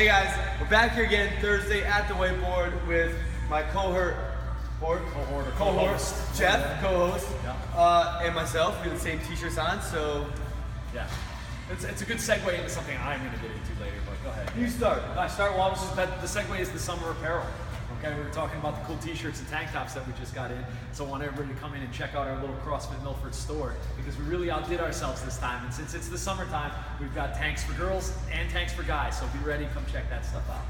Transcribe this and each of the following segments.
Hey guys, we're back here again Thursday at the whiteboard with my cohort, Jeff, co-host, and myself. We have the same t-shirts on, so yeah. It's a good segue into something I'm going to get into later, but go ahead. You start. I start. Well, the segue is the summer apparel. Okay, we were talking about the cool t-shirts and tank tops that we just got in, so I want everybody to come in and check out our little CrossFit Milford store because we really outdid ourselves this time. And since it's the summertime, we've got tanks for girls and tanks for guys, so be ready. Come check that stuff out.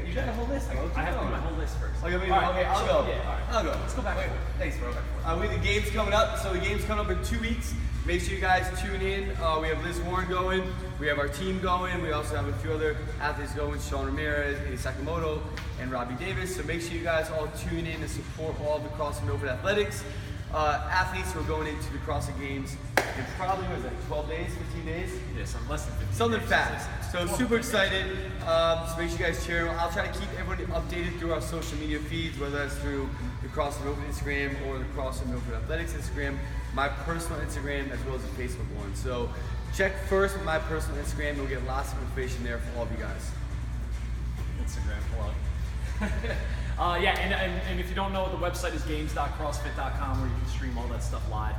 You got a whole list. I have to do my whole list first. Okay, I'll go. Yeah, all right. I'll go. Let's go back. Thanks, bro. We have the games coming up. So the games coming up in 2 weeks. Make sure you guys tune in. We have Liz Warren going. We have our team going. We also have a few other athletes going. Sean Ramirez, Eddie Sakamoto, and Robbie Davis. So make sure you guys all tune in and support all of the CrossFit Milford athletics. Athletes who are going into the CrossFit Games in probably, 12 days, 15 days? Yeah, some less than 15 Something days. fast. So I'm super excited. So make sure you guys cheer. I'll try to keep everyone updated through our social media feeds, whether that's through the CrossFit Milford Instagram or the CrossFit Milford Athletics Instagram, my personal Instagram, as well as the Facebook one. So check first with my personal Instagram. You'll get lots of information there for all of you guys. Instagram plug. Yeah, and if you don't know, the website is games.crossfit.com where you can stream all that stuff live.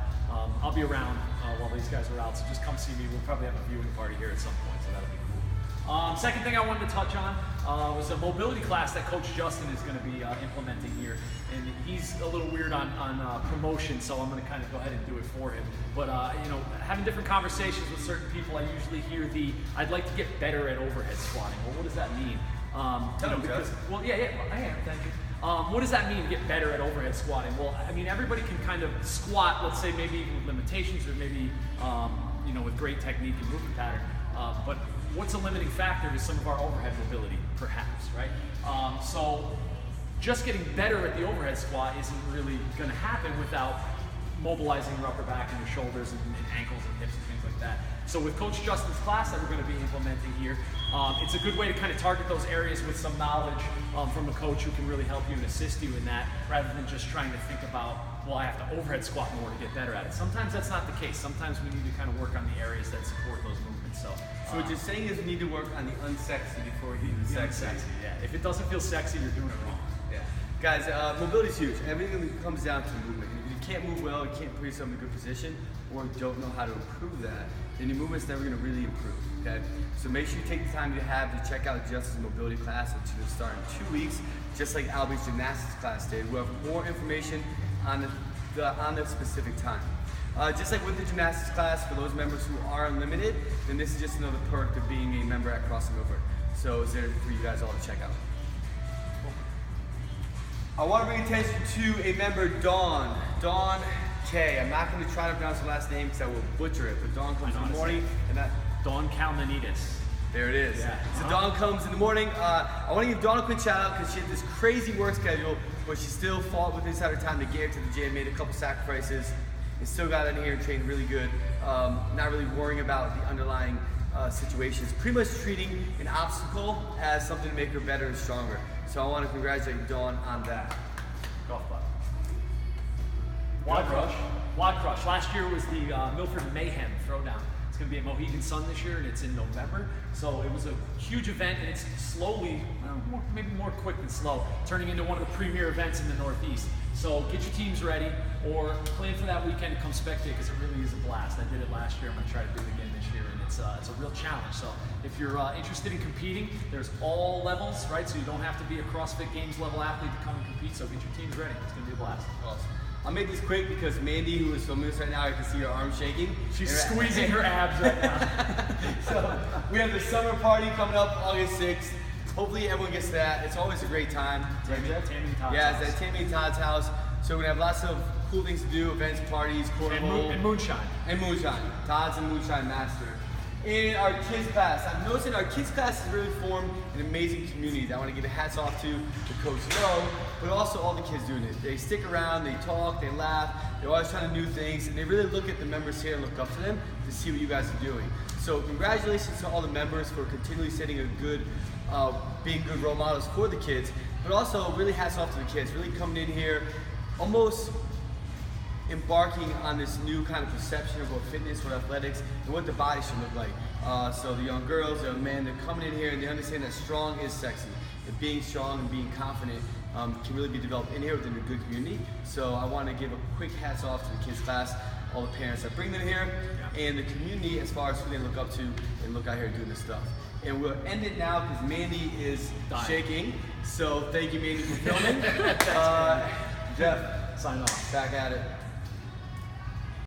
I'll be around while these guys are out, so just come see me. We'll probably have a viewing party here at some point, so that'll be cool. Second thing I wanted to touch on was a mobility class that Coach Justin is going to be implementing here. And he's a little weird on promotion, so I'm going to kind of go ahead and do it for him. But you know, having different conversations with certain people, I usually hear I'd like to get better at overhead squatting. Well, what does that mean? Well, yeah, I am, thank you. What does that mean, get better at overhead squatting? Well, I mean, everybody can kind of squat, let's say maybe even with limitations or maybe, you know, with great technique and movement pattern. But what's a limiting factor is some of our overhead mobility, perhaps, right? So just getting better at the overhead squat isn't really going to happen without mobilizing your upper back and your shoulders and ankles and hips and things like that. So with Coach Justin's class that we're going to be implementing here, it's a good way to kind of target those areas with some knowledge from a coach who can really help you and assist you in that, rather than just trying to think about, well, I have to overhead squat more to get better at it. Sometimes that's not the case. Sometimes we need to kind of work on the areas that support those movements. So what you're saying is we need to work on the unsexy before we do the sexy. Yeah. If it doesn't feel sexy, you're doing it wrong. Yeah. Guys, mobility is huge. Everything comes down to movement. If you can't move well, you can't put yourself in a good position, or don't know how to improve that, then your movement's never going to really improve. Okay? So make sure you take the time you have to check out Justin's mobility class, which is going to start in 2 weeks, just like Albie's gymnastics class did. We'll have more information on the specific time. Just like with the gymnastics class, for those members who are unlimited, then this is just another perk of being a member at CrossFit Milford. So it's there for you guys all to check out. I want to bring attention to a member, Dawn K. I'm not going to try to pronounce her last name because I will butcher it, but Dawn comes in the morning. Dawn Kalmanidis. There it is. Yeah. So Dawn comes in the morning. I want to give Dawn a quick shout out because she had this crazy work schedule, but she still fought with inside her time to get to the gym, made a couple sacrifices, and still got in here and trained really good. Not really worrying about the underlying situations. Pretty much treating an obstacle as something to make her better and stronger. So I want to congratulate Dawn on that. Golf club. Quad crush. Last year was the Milford Mayhem Throwdown. It's going to be at Mohegan Sun this year, and it's in November. So it was a huge event, and it's slowly, maybe more quick than slow, turning into one of the premier events in the Northeast. So get your teams ready, or plan for that weekend to come spectate, because it really is a blast. I did it last year. I'm going to try to do it again this year, and it's a real challenge. So if you're interested in competing, there's all levels, right? So you don't have to be a CrossFit Games level athlete to come and compete. So get your teams ready. It's going to be a blast. Awesome. I'll make this quick because Mandy, who is filming this right now, I can see her arm shaking. She's squeezing her abs right now. So we have the summer party coming up August 6th. Hopefully everyone gets to that. It's always a great time. Tammy and Todd's house. It's at Tammy and Todd's house. So we're going to have lots of cool things to do, events, parties, cornhole. And moonshine. And moonshine. Todd's a moonshine master. In our kids class, I'm noticing our kids class has really formed an amazing community. I want to give a hats off to Coach Lowe, but also all the kids doing it. They stick around, they talk, they laugh, they're always trying to do things, and they really look at the members here and look up to them to see what you guys are doing. So congratulations to all the members for continually setting a good, being good role models for the kids, but also really hats off to the kids, really coming in here almost embarking on this new kind of perception of what fitness, what athletics, and what the body should look like. So the young girls, the young men, they're coming in here and they understand that strong is sexy. And being strong and being confident can really be developed in here within a good community. So I want to give a quick hats off to the kids class, all the parents that bring them here, and the community as far as who they look up to and look out here doing this stuff. And we'll end it now because Mandy is shaking. So thank you, Mandy, for filming. Jeff, sign off. Back at it.